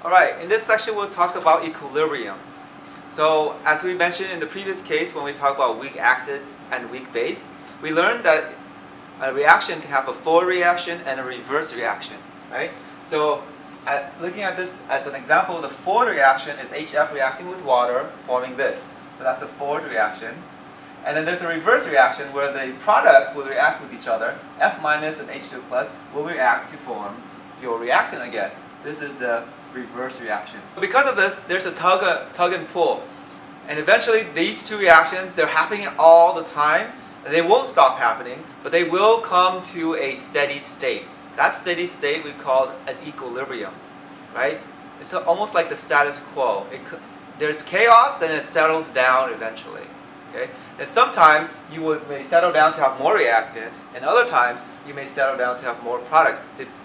Alright, in this section we'll talk about equilibrium. So as we mentioned in the previous case when we talked about weak acid and weak base, we learned that a reaction can have a forward reaction and a reverse reaction, right? So looking at this as an example, the forward reaction is HF reacting with water forming this. So that's a forward reaction. And then there's a reverse reaction where the products will react with each other. F minus and H2 plus will react to form your reactant again. This is the reverse reaction. Because of this, there's a tug and pull. And eventually these two reactions, they're happening all the time. And they won't stop happening, but they will come to a steady state. That steady state we call an equilibrium, right? It's almost like the status quo. There's chaos, then it settles down eventually. Okay? And sometimes you may settle down to have more reactant, and other times you may settle down to have more product,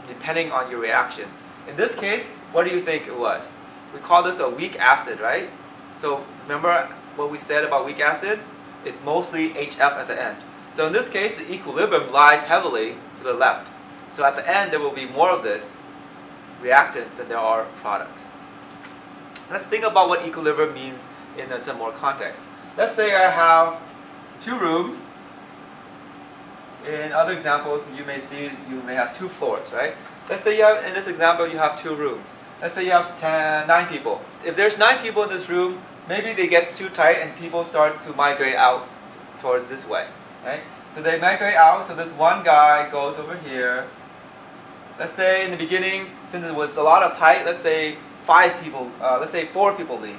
depending on your reaction. In this case, what do you think it was? We call this a weak acid, right? So remember what we said about weak acid? It's mostly HF at the end. So in this case, the equilibrium lies heavily to the left. So at the end, there will be more of this reactant than there are products. Let's think about what equilibrium means in some more context. Let's say I have two rooms. In other examples, you may have two floors, right? Let's say in this example, you have two rooms. Let's say you have 9 people. If there's 9 people in this room, maybe they get too tight and people start to migrate out towards this way, right? So they migrate out, so this one guy goes over here. Let's say in the beginning, since it was a lot of tight, let's say 5 people, let's say 4 people leave.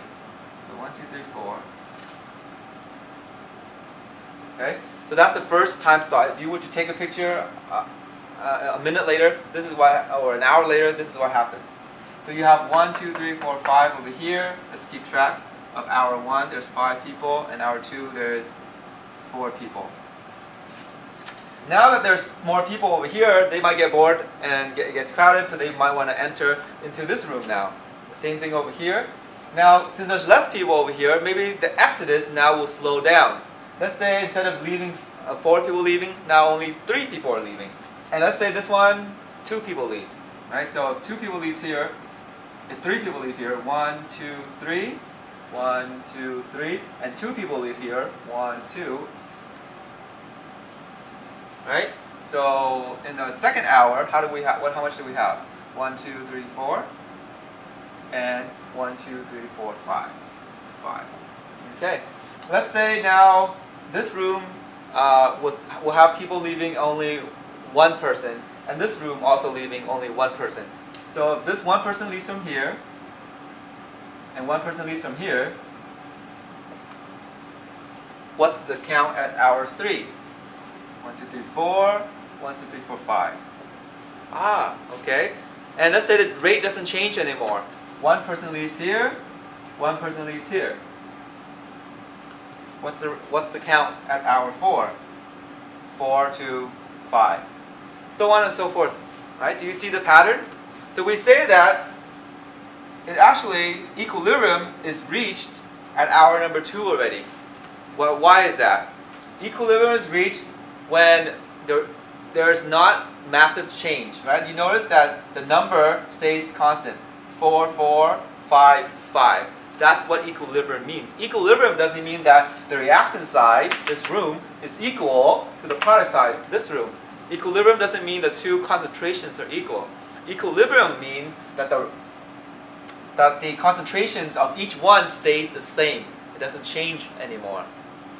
So 1, 2, 3, 4. Okay? So that's the first time slot. If you were to take a picture a minute later, this is what, or an hour later, this is what happens. So you have 1, 2, 3, 4, 5 over here. Let's keep track. Of hour 1, there's 5 people, and hour 2, there's 4 people. Now that there's more people over here, they might get bored and it gets crowded, so they might want to enter into this room now. The same thing over here. Now, since there's less people over here, maybe the exodus now will slow down. Let's say instead of leaving 4 people leaving, now only 3 people are leaving. And let's say this one, 2 people leaves. Right? So if 2 people leave here, if 3 people leave here, 1, 2, 3. 1, 2, 3, and 2 people leave here. 1, 2. Right? So in the second hour, how much do we have? 1, 2, 3, 4, and 1, 2, 3, 4, 5. 5. Okay. Let's say now this room will have people leaving only 1 person, and this room also leaving only 1 person. So if this 1 person leaves from here, and 1 person leaves from here, what's the count at hour 3? 1, 2, 3, 4, 1, 2, 3, 4, 5. Ah, okay. And let's say the rate doesn't change anymore. 1 person leaves here, 1 person leaves here. What's the count at hour 4? 4 to 5. So on and so forth. Right? Do you see the pattern? So we say that equilibrium is reached at hour number 2 already. Well, why is that? Equilibrium is reached when there's not massive change, right? You notice that the number stays constant. 4, 4, 5, 5. That's what equilibrium means. Equilibrium doesn't mean that the reactant side, this room, is equal to the product side, this room. Equilibrium doesn't mean the two concentrations are equal. Equilibrium means that the concentrations of each one stays the same. It doesn't change anymore.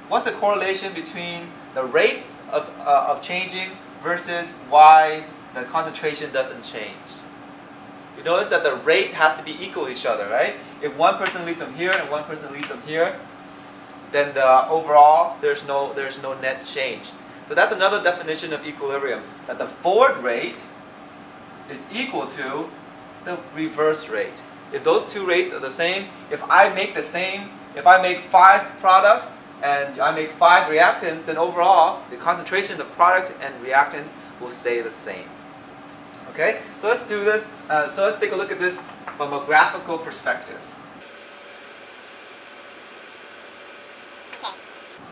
What's the correlation between the rates of changing versus why the concentration doesn't change? You notice that the rate has to be equal to each other, right? If 1 person leaves from here and 1 person leaves from here, then overall there's no net change. So that's another definition of equilibrium, that the forward rate is equal to the reverse rate. If those two rates are the same, if I make 5 products and I make 5 reactants, then overall the concentration of product and reactants will stay the same. Okay, so let's do this. So let's take a look at this from a graphical perspective.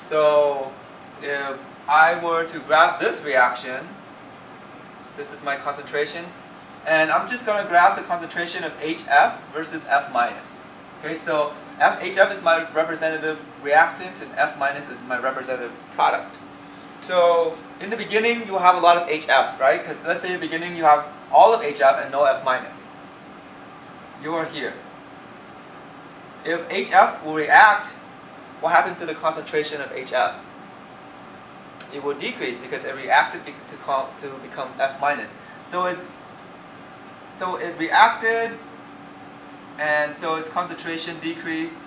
So if I were to graph this reaction, this is my concentration, And I'm just going to graph the concentration of HF versus F minus. Okay, so HF is my representative reactant and F minus is my representative product. So in the beginning you have a lot of HF, right? Because let's say in the beginning you have all of HF and no F minus. You are here. If HF will react, what happens to the concentration of HF? It will decrease because it reacted to become F minus. So it reacted, and so its concentration decreased,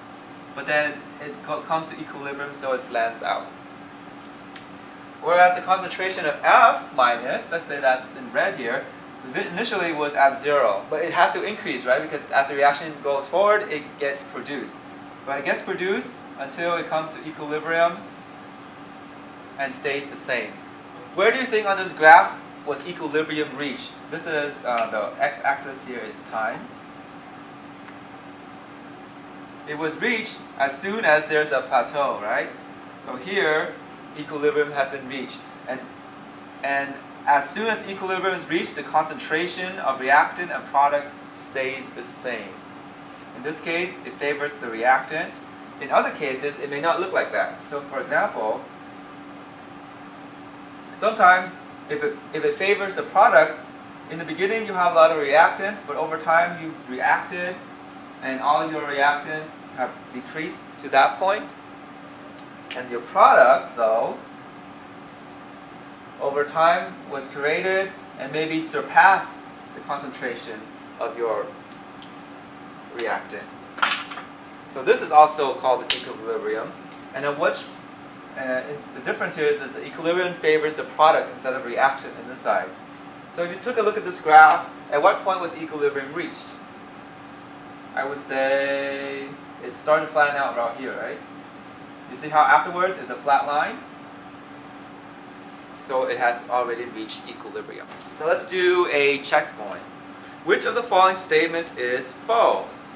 but then it comes to equilibrium, so it flattens out. Whereas the concentration of F minus, let's say that's in red here, initially was at 0, but it has to increase, right? Because as the reaction goes forward, it gets produced. But it gets produced until it comes to equilibrium and stays the same. Where do you think on this graph was equilibrium reached? This is the x-axis here is time. It was reached as soon as there's a plateau, right? So here, equilibrium has been reached. And as soon as equilibrium is reached, the concentration of reactant and products stays the same. In this case, it favors the reactant. In other cases, it may not look like that. So for example, sometimes if it favors the product, in the beginning you have a lot of reactant, but over time you've reacted and all your reactants have decreased to that point. And your product, though, over time was created and maybe surpassed the concentration of your reactant. So this is also called the equilibrium. And then the difference here is that the equilibrium favors the product instead of reactant in this side. So if you took a look at this graph, at what point was equilibrium reached? I would say it started to flatten out around here, right? You see how afterwards it's a flat line? So it has already reached equilibrium. So let's do a checkpoint. Which of the following statement is false?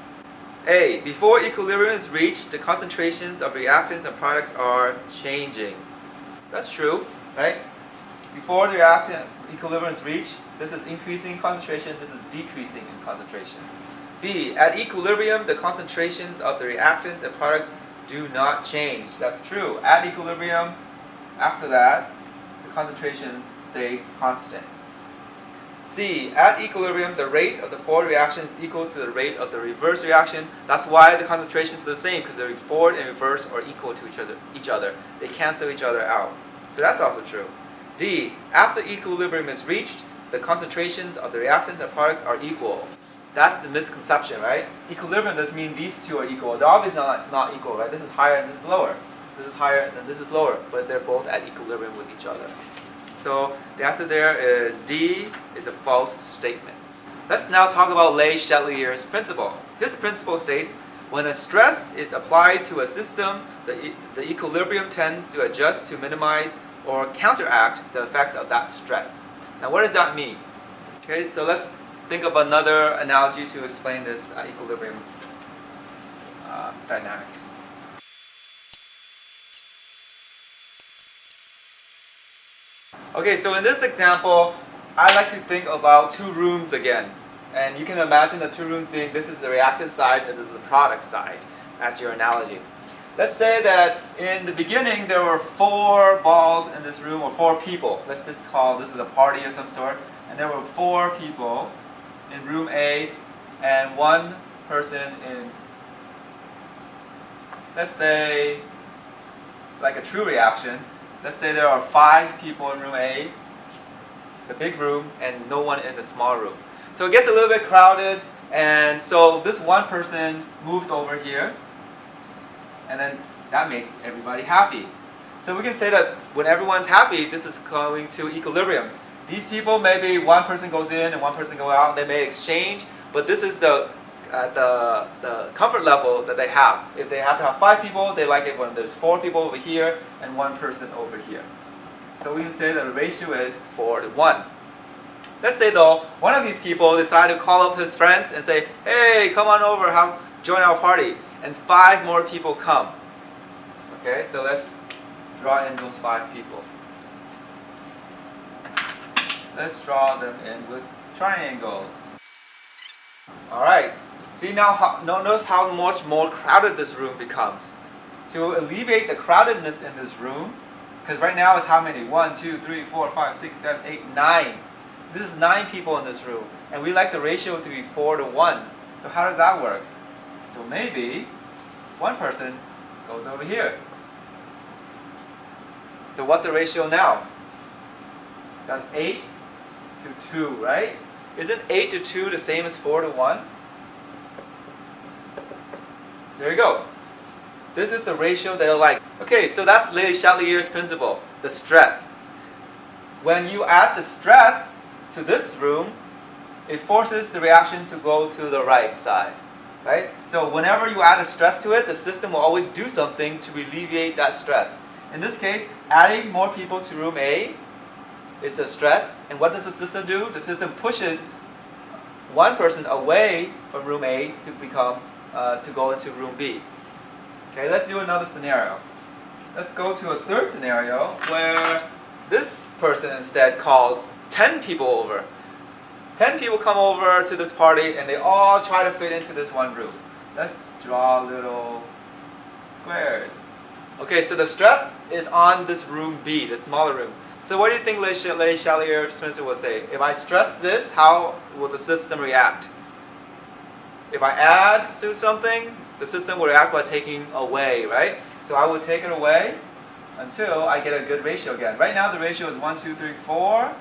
A. Before equilibrium is reached, the concentrations of reactants and products are changing. That's true, right? Before the reactant equilibrium is reached, this is increasing in concentration, this is decreasing in concentration. B. At equilibrium, the concentrations of the reactants and products do not change. That's true. At equilibrium, after that, the concentrations stay constant. C. At equilibrium, the rate of the forward reaction is equal to the rate of the reverse reaction. That's why the concentrations are the same, because the forward and reverse are equal to each other. They cancel each other out. So that's also true. D. After equilibrium is reached, the concentrations of the reactants and products are equal. That's the misconception, right? Equilibrium doesn't mean these two are equal. They're obviously not equal, right? This is higher and this is lower. This is higher and this is lower, but they're both at equilibrium with each other. So the answer there is D is a false statement. Let's now talk about Chatellier's principle. His principle states, when a stress is applied to a system, the equilibrium tends to adjust to minimize or counteract the effects of that stress. Now what does that mean? Okay, so let's think of another analogy to explain this equilibrium dynamics. Okay, so in this example, I like to think about two rooms again. And you can imagine the two rooms being, this is the reactant side and this is the product side as your analogy. Let's say that in the beginning there were 4 balls in this room, or 4 people. Let's just call this is a party of some sort. And there were 4 people in room A and 1 person in, let's say, like a true reaction. Let's say there are 5 people in room A, the big room, and no one in the small room. So it gets a little bit crowded, and so this one person moves over here, and then that makes everybody happy. So we can say that when everyone's happy, this is going to equilibrium. These people, maybe one person goes in and one person goes out, they may exchange, but this is the comfort level that they have. If they have to have 5 people, they like it when there's 4 people over here and 1 person over here. So we can say that the ratio is 4 to 1. Let's say though, one of these people decided to call up his friends and say, hey, come on over, join our party. And 5 more people come. Okay, so let's draw in those 5 people. Let's draw them in with triangles. Alright, see now, notice how much more crowded this room becomes. To alleviate the crowdedness in this room, because right now it's how many? 1, 2, 3, 4, 5, 6, 7, 8, 9. This is 9 people in this room, and we like the ratio to be 4 to 1. So how does that work? So maybe one person goes over here. So what's the ratio now? That's 8 to 2, right? Isn't 8 to 2 the same as 4 to 1? There you go. This is the ratio they like. Okay, so that's Le Chatelier's principle, the stress. When you add the stress to this room, it forces the reaction to go to the right side, right? So whenever you add a stress to it, the system will always do something to alleviate that stress. In this case, adding more people to room A is the stress, and what does the system do? The system pushes one person away from room A to go into room B. Okay, let's do another scenario. Let's go to a third scenario where this person instead calls 10 people over. 10 people come over to this party and they all try to fit into this one room. Let's draw little squares. Okay, so the stress is on this room B, the smaller room. So what do you think Le Chatelier's principle will say? If I stress this, how will the system react? If I add to something, the system will react by taking away, right? So I will take it away until I get a good ratio again. Right now the ratio is 1, 2, 3, 4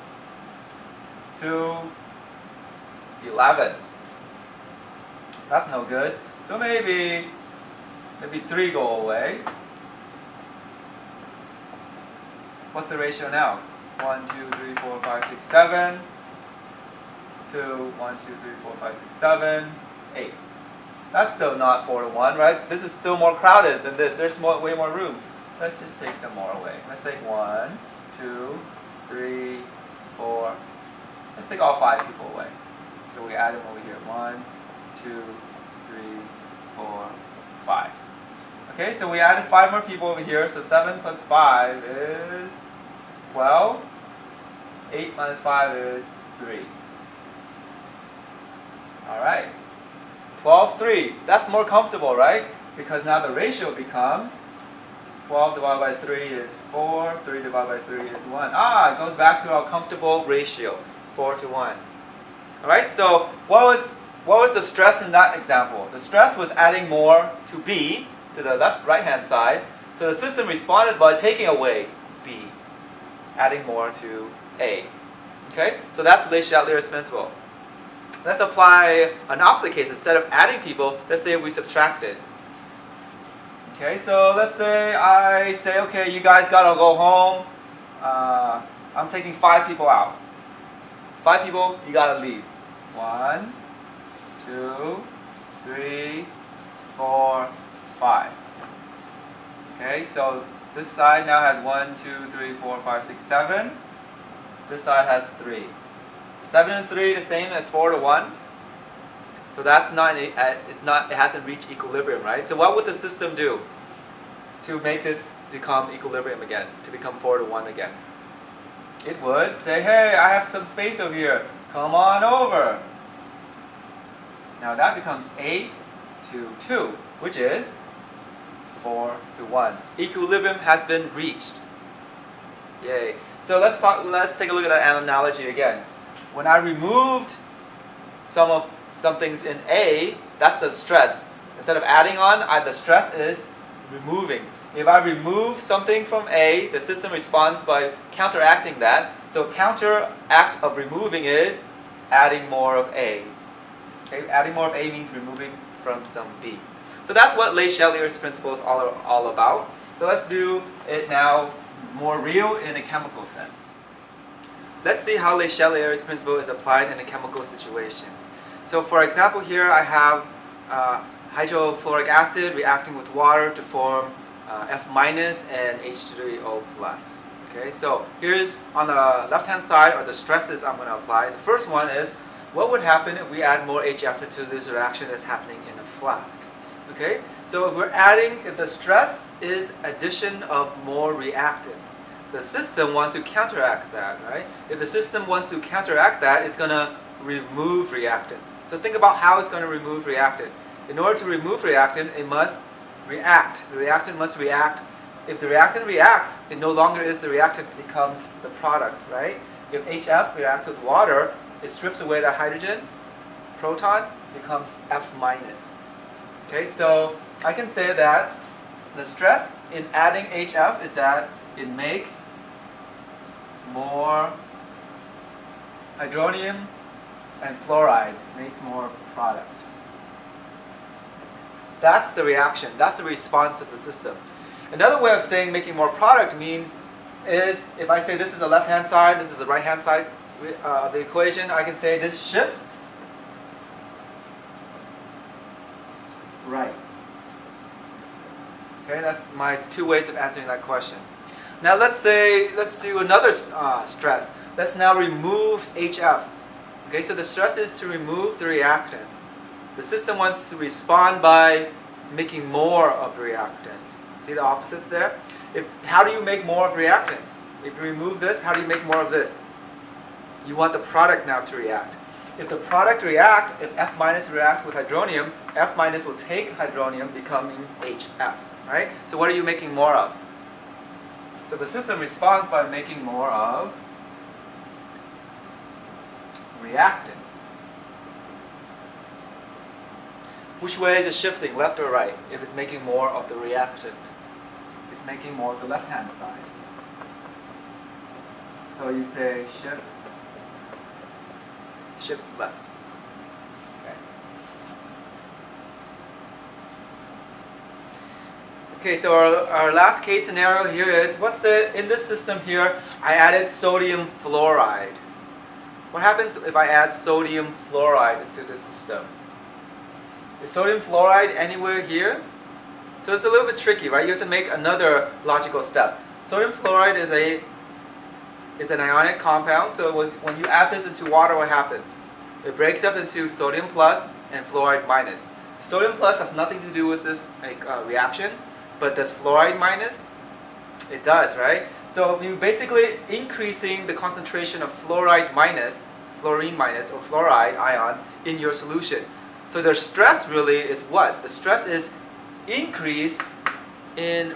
to 11. That's no good. So maybe 3 go away. What's the ratio now? 1, 2, 3, 4, 5, 6, 7 to 1, 2, 3, 4, 5, 6, 7, 8. That's still not 4 to 1, right? This is still more crowded than this. There's way more room. Let's just take some more away. Let's take 1, 2, 3, 4. Let's take all 5 people away. So we add them over here. 1, 2, 3, 4, 5. Okay, so we added 5 more people over here. So 7 plus 5 is 12. 8 minus 5 is 3. Alright. 12, 3. That's more comfortable, right? Because now the ratio becomes 12 divided by 3 is 4. 3 divided by 3 is 1. It goes back to our comfortable ratio, 4 to 1. Alright, so what was the stress in that example? The stress was adding more to B, to the right-hand side. So the system responded by taking away B, adding more to A. Okay, so that's Le Chatelier's principle. Let's apply an opposite case. Instead of adding people, let's say we subtracted. Okay, so let's say I say, okay, you guys gotta go home. I'm taking 5 people out. 5 people, you gotta leave. 1, 2, 3, 4, 5. Okay, so this side now has 1, 2, 3, 4, 5, 6, 7. This side has 3. 7 and 3 the same as 4 to 1. So that's it hasn't reached equilibrium, right? So what would the system do to make this become equilibrium again, to become 4 to 1 again? It would say, hey, I have some space over here. Come on over. Now that becomes 8 to 2, which is 4 to 1. Equilibrium has been reached. Yay. So let's take a look at that analogy again. When I removed some things in A, that's the stress. Instead of adding on, the stress is removing. If I remove something from A, the system responds by counteracting that. So counteract of removing is adding more of A. Okay? Adding more of A means removing from some B. So that's what Le Chatelier's principle is all about. So let's do it now more real in a chemical sense. Let's see how Le Chatelier's principle is applied in a chemical situation. So for example here I have hydrofluoric acid reacting with water to form F- and H3O+. Okay, so here's on the left hand side are the stresses I'm going to apply. The first one is what would happen if we add more HF into this reaction that's happening in a flask. Okay, so if the stress is addition of more reactants, the system wants to counteract that, right? If the system wants to counteract that, it's going to remove reactant. So think about how it's going to remove reactant. In order to remove reactant, it must react. The reactant must react. If the reactant reacts, it no longer is the reactant, it becomes the product, right? If HF reacts with water, it strips away the hydrogen, proton becomes F minus. Okay, so I can say that the stress in adding HF is that it makes more hydronium and fluoride, makes more product. That's the reaction, that's the response of the system. Another way of saying making more product means is if I say this is the left hand side, this is the right hand side of the equation, I can say this shifts right. Okay, that's my two ways of answering that question. Now let's do another stress. Let's now remove HF. Okay, so the stress is to remove the reactant. The system wants to respond by making more of the reactant. See the opposites there? How do you make more of reactants? If you remove this, how do you make more of this? You want the product now to react. If the product react, if F minus react with hydronium, F minus will take hydronium becoming HF, right? So what are you making more of? So the system responds by making more of reactants. Which way is it shifting, left or right? If it's making more of the reactant, it's making more of the left-hand side. So you say shifts left. Okay, so our last case scenario here is, in this system here, I added sodium fluoride. What happens if I add sodium fluoride into the system? Is sodium fluoride anywhere here? So it's a little bit tricky, right? You have to make another logical step. Sodium fluoride is an ionic compound, so when you add this into water, what happens? It breaks up into sodium plus and fluoride minus. Sodium plus has nothing to do with this reaction, but does fluoride minus? It does, right? So you're basically increasing the concentration of fluoride minus, fluorine minus, or fluoride ions in your solution. So the stress really is what? The stress is increase in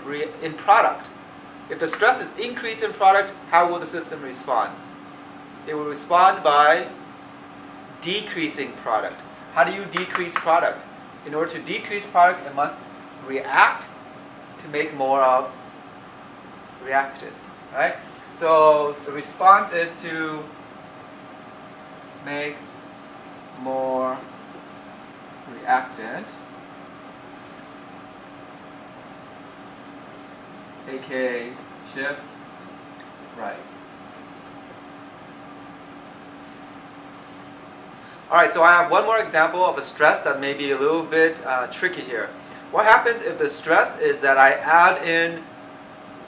product. If the stress is increase in product, how will the system respond? It will respond by decreasing product. How do you decrease product? In order to decrease product, it must react to make more of reactant, right? So the response is to make more reactant, aka shifts right. Alright, so I have one more example of a stress that may be a little bit tricky here. What happens if the stress is that I add in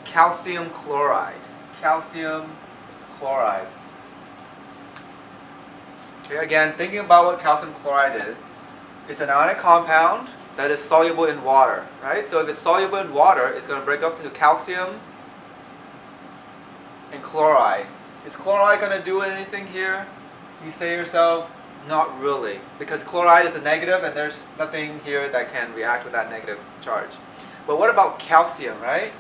calcium chloride? Calcium chloride. Okay, again, thinking about what calcium chloride is, it's an ionic compound that is soluble in water, right? So if it's soluble in water, it's going to break up into calcium and chloride. Is chloride going to do anything here? You say to yourself, not really, because chloride is a negative and there's nothing here that can react with that negative charge. But what about calcium, right?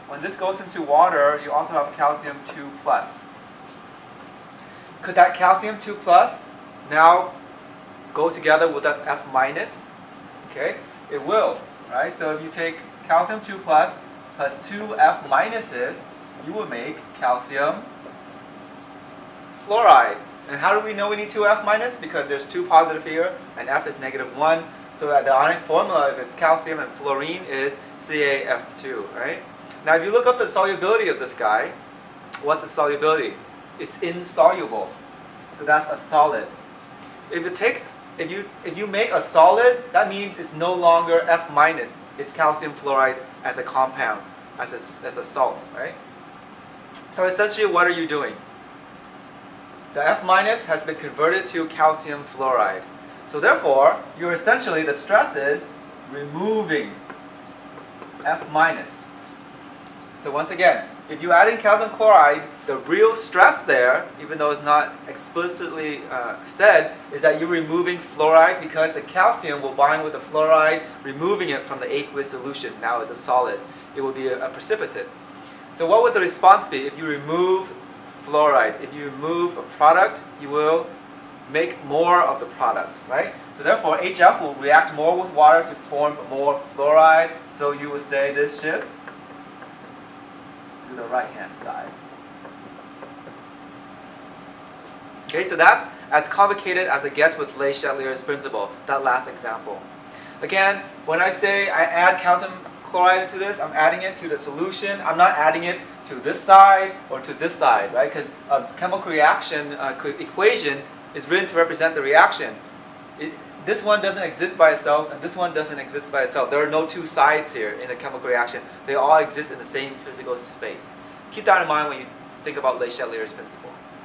When this goes into water, you also have calcium 2 plus. Could that calcium 2 plus now go together with that F minus? Okay, it will, right? So if you take calcium 2 plus 2 F minuses, you will make calcium fluoride. And how do we know we need 2 F minus? Because there's 2 positive here and F is negative 1. So that the ionic formula, if it's calcium and fluorine, is CaF2, right? Now if you look up the solubility of this guy, what's the solubility? It's insoluble. So that's a solid. If you make a solid, that means it's no longer F minus. It's calcium fluoride as a compound, as a salt, right? So essentially, what are you doing? The F minus has been converted to calcium fluoride. So therefore, you're essentially, the stress is removing F minus. So once again, if you add in calcium chloride, the real stress there, even though it's not explicitly said, is that you're removing fluoride because the calcium will bind with the fluoride, removing it from the aqueous solution. Now it's a solid. It will be a precipitate. So what would the response be if you remove fluoride? If you remove a product, you will make more of the product, right? So therefore, HF will react more with water to form more fluoride. So you would say this shifts to the right-hand side. Okay, so that's as complicated as it gets with Le Chatelier's principle, that last example. Again, when I say I add calcium chloride into this, I'm adding it to the solution. I'm not adding it to this side or to this side, right? Because a chemical reaction equation is written to represent the reaction. This one doesn't exist by itself, and this one doesn't exist by itself. There are no two sides here in a chemical reaction. They all exist in the same physical space. Keep that in mind when you think about Le Chatelier's principle.